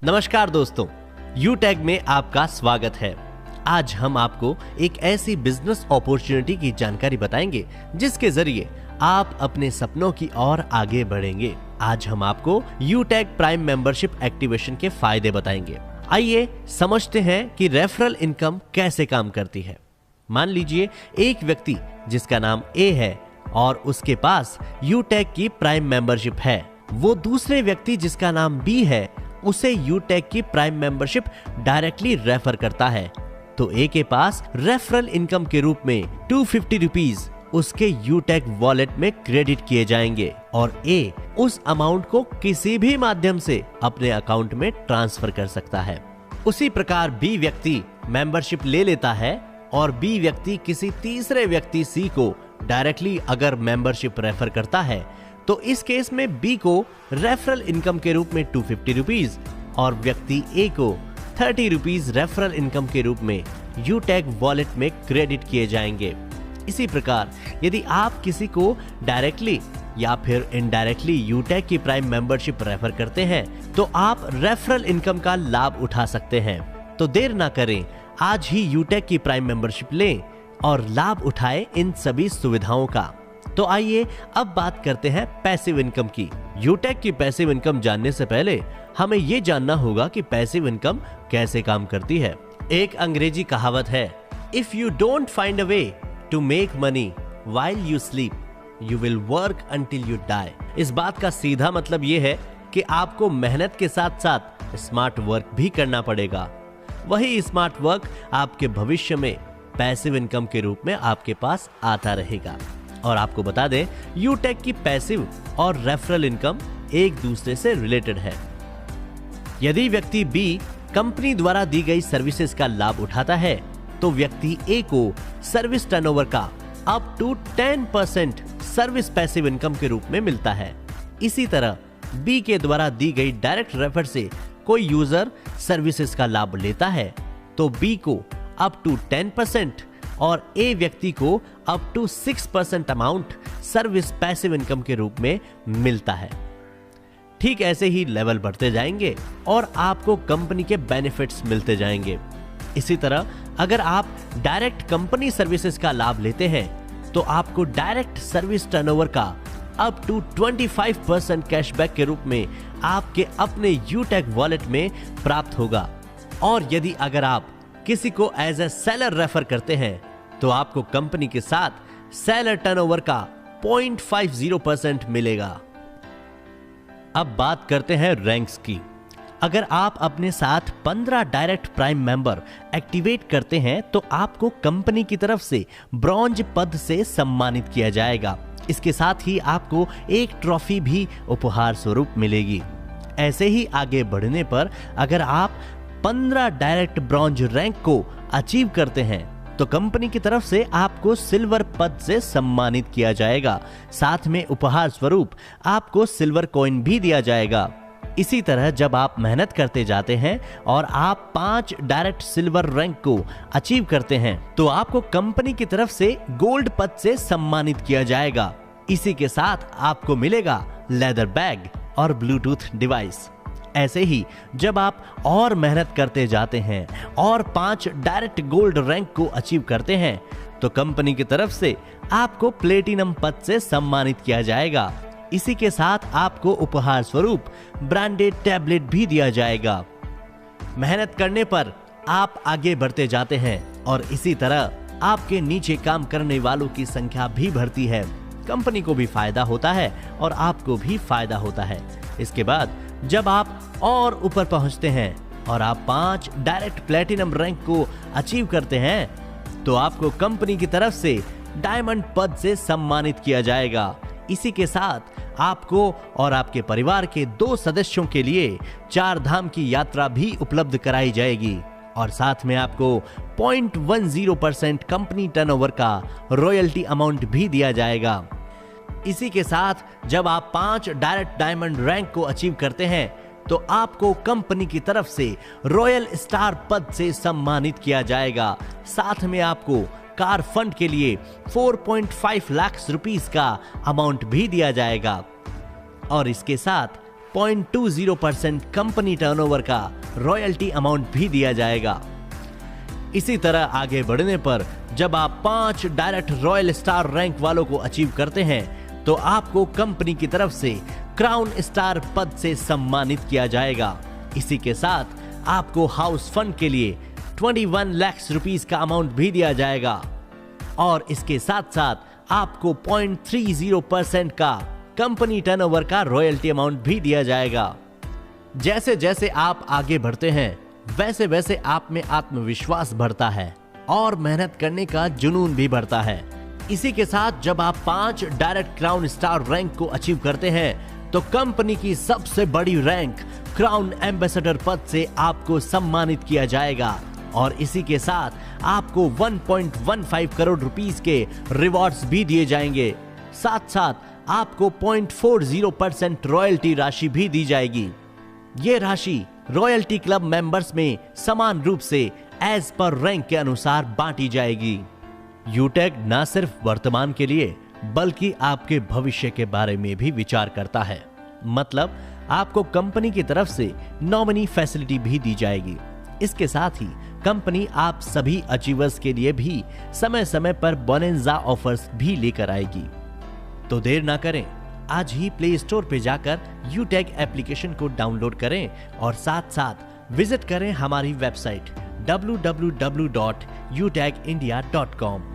नमस्कार दोस्तों, यूटैग में आपका स्वागत है। आज हम आपको एक ऐसी बिजनेस अपॉर्चुनिटी की जानकारी बताएंगे जिसके जरिए आप अपने सपनों की ओर आगे बढ़ेंगे। आज हम आपको यूटैग प्राइम मेंबरशिप एक्टिवेशन के फायदे बताएंगे। आइए समझते हैं कि रेफरल इनकम कैसे काम करती है। मान लीजिए एक व्यक्ति जिसका नाम ए है और उसके पास यूटैग की प्राइम मेंबरशिप है, वो दूसरे व्यक्ति जिसका नाम बी है उसे यूटैग की प्राइम मेंबरशिप डायरेक्टली रेफर करता है, तो ए के पास रेफरल इनकम के रूप में 250 रुपीज उसके यूटैग वॉलेट में क्रेडिट किए जाएंगे और ए उस अमाउंट को किसी भी माध्यम से अपने अकाउंट में ट्रांसफर कर सकता है। उसी प्रकार बी व्यक्ति मेंबरशिप ले लेता है और बी व्यक्ति किसी तीसरे व्यक्ति सी को डायरेक्टली अगर मेंबरशिप रेफर करता है, तो इस केस में बी को रेफरल इनकम के रूप में 250 रुपीज और व्यक्ति ए को 30 रुपीज रेफरल इनकम के रूप में यूटैग वॉलेट में क्रेडिट किए जाएंगे। इसी प्रकार यदि आप किसी को डायरेक्टली या फिर इनडायरेक्टली यूटैग की प्राइम मेंबरशिप रेफर करते हैं, तो आप रेफरल इनकम का लाभ उठा सकते हैं। तो देर ना करें, आज ही यूटैग की प्राइम मेंबरशिप लें और लाभ उठाएं इन सभी सुविधाओं का। तो आइए अब बात करते हैं पैसिव इनकम की। यूटैग की पैसिव इनकम जानने से पहले हमें यह जानना होगा कि पैसिव इनकम कैसे काम करती है। एक अंग्रेजी कहावत है, if you don't find a way to make money while you sleep, you will work until you die. इस बात का सीधा मतलब यह है कि आपको मेहनत के साथ साथ स्मार्ट वर्क भी करना पड़ेगा। वही स्मार्ट वर्क आपके भविष्य में पैसिव इनकम के रूप में आपके पास आता रहेगा। और आपको बता दें, यूटैग की पैसिव और रेफरल इनकम एक दूसरे से रिलेटेड है। यदि व्यक्ति बी कंपनी द्वारा दी गई सर्विसेज का लाभ उठाता है, तो व्यक्ति ए को सर्विस टर्नओवर का up to 10% service passive income के रूप में मिलता है। इसी तरह बी के द्वारा दी गई डायरेक्ट रेफर से कोई यूजर सर्विसेज का लाभ लेता है, तो बी को अप टू 10% और ए व्यक्ति को up to 6% amount service passive income के रूप में मिलता है। ठीक ऐसे ही लेवल बढ़ते जाएंगे और आपको कंपनी के बेनिफिट्स मिलते जाएंगे। इसी तरह अगर आप डायरेक्ट कंपनी सर्विसेज का लाभ लेते हैं, तो आपको डायरेक्ट सर्विस टर्नओवर का अप टू 25% कैशबैक के रूप में आपके अपने यूटैग वॉलेट में प्राप्त होगा। और यदि अगर आप किसी को एज ए सेलर रेफर करते हैं, तो आपको कंपनी के साथ सेलर टर्नओवर का 0.50% मिलेगा। अब बात करते हैं रैंक्स की। अगर आप अपने साथ 15 डायरेक्ट प्राइम मेंबर एक्टिवेट करते हैं, तो आपको कंपनी की तरफ से ब्रॉन्ज पद से सम्मानित किया जाएगा। इसके साथ ही आपको एक ट्रॉफी भी उपहार स्वरूप मिलेगी। ऐसे ही आगे बढ़ने पर अगर आप 15 डायरेक्ट ब्रॉन्ज रैंक को अचीव करते हैं, तो कंपनी की तरफ से आपको सिल्वर पद से सम्मानित किया जाएगा। साथ में उपहार स्वरूप आपको सिल्वर कॉइन भी दिया जाएगा। इसी तरह जब आप मेहनत करते जाते हैं और आप 5 डायरेक्ट सिल्वर रैंक को अचीव करते हैं, तो आपको कंपनी की तरफ से गोल्ड पद से सम्मानित किया जाएगा। इसी के साथ आपको मिलेगा लेदर बैग और ब्लूटूथ डिवाइस। ऐसे ही जब आप और मेहनत करते जाते हैं और 5 डायरेक्ट गोल्ड रैंक को अचीव करते हैं, तो कंपनी की तरफ से आपको प्लेटिनम पद से सम्मानित किया जाएगा। इसी के साथ आपको उपहार स्वरूप ब्रांडेड टैबलेट भी दिया जाएगा। मेहनत करने पर आप आगे बढ़ते जाते हैं और इसी तरह आपके नीचे काम करने वालों की संख्या भी बढ़ती है। कंपनी को भी फायदा होता है और आपको भी फायदा होता है। इसके बाद जब आप और ऊपर पहुंचते हैं और आप 5 डायरेक्ट प्लेटिनम रैंक को अचीव करते हैं, तो आपको कंपनी की तरफ से डायमंड पद से सम्मानित किया जाएगा। इसी के साथ आपको और आपके परिवार के 2 सदस्यों के लिए 4 धाम की यात्रा भी उपलब्ध कराई जाएगी और साथ में आपको 0.10% कंपनी टर्नओवर का रॉयल्टी अमाउंट भी दिया जाएगा। इसी के साथ जब आप 5 डायरेक्ट डायमंड रैंक को अचीव करते हैं, तो आपको कंपनी की तरफ से रॉयल स्टार पद से सम्मानित किया जाएगा। साथ में आपको कार फंड के लिए 4.5 लाख रुपीस का अमाउंट भी दिया जाएगा। और इसके साथ 0.20% कंपनी टर्नओवर का रॉयल्टी अमाउंट भी दिया जाएगा। इसी तरह आगे बढ़ने पर जब आप 5 डायरेक्ट रॉयल स्टार रैंक वालों को अचीव करते हैं तो आपको कंपनी की तरफ से क्राउन स्टार पद से सम्मानित किया जाएगा। इसी के साथ आपको हाउस फंड के लिए 21 लाख रुपीस का अमाउंट भी दिया जाएगा और इसके साथ साथ आपको 0.30% का कंपनी टर्नओवर का रॉयल्टी अमाउंट भी दिया जाएगा। जैसे जैसे आप आगे बढ़ते हैं वैसे वैसे आप में आत्मविश्वास बढ़ता है और मेहनत करने का जुनून भी बढ़ता है। इसी के साथ जब आप 5 डायरेक्ट क्राउन स्टार रैंक को अचीव करते हैं तो कंपनी की सबसे बड़ी रैंक क्राउन एम्बेसडर पद से आपको सम्मानित किया जाएगा और इसी के साथ आपको 1.15 करोड़ रुपीस के रिवॉर्ड्स भी दिए जाएंगे। साथ साथ आपको 0.40% रॉयल्टी राशि भी दी जाएगी। ये राशि रॉयल्टी क्लब मेंबर्स में समान रूप से एज पर रैंक के अनुसार बांटी जाएगी। यूटेक न सिर्फ वर्तमान के लिए बल्कि आपके भविष्य के बारे में भी विचार करता है। मतलब आपको कंपनी की तरफ से नॉमिनी फैसिलिटी भी दी जाएगी। इसके साथ ही कंपनी आप सभी अचीवर्स के लिए भी समय समय पर बोनेंजा ऑफर्स भी लेकर आएगी। तो देर ना करें, आज ही प्ले स्टोर पे जाकर यूटेक एप्लीकेशन को डाउनलोड करें और साथ साथ विजिट करें हमारी वेबसाइट www.utekindia.com।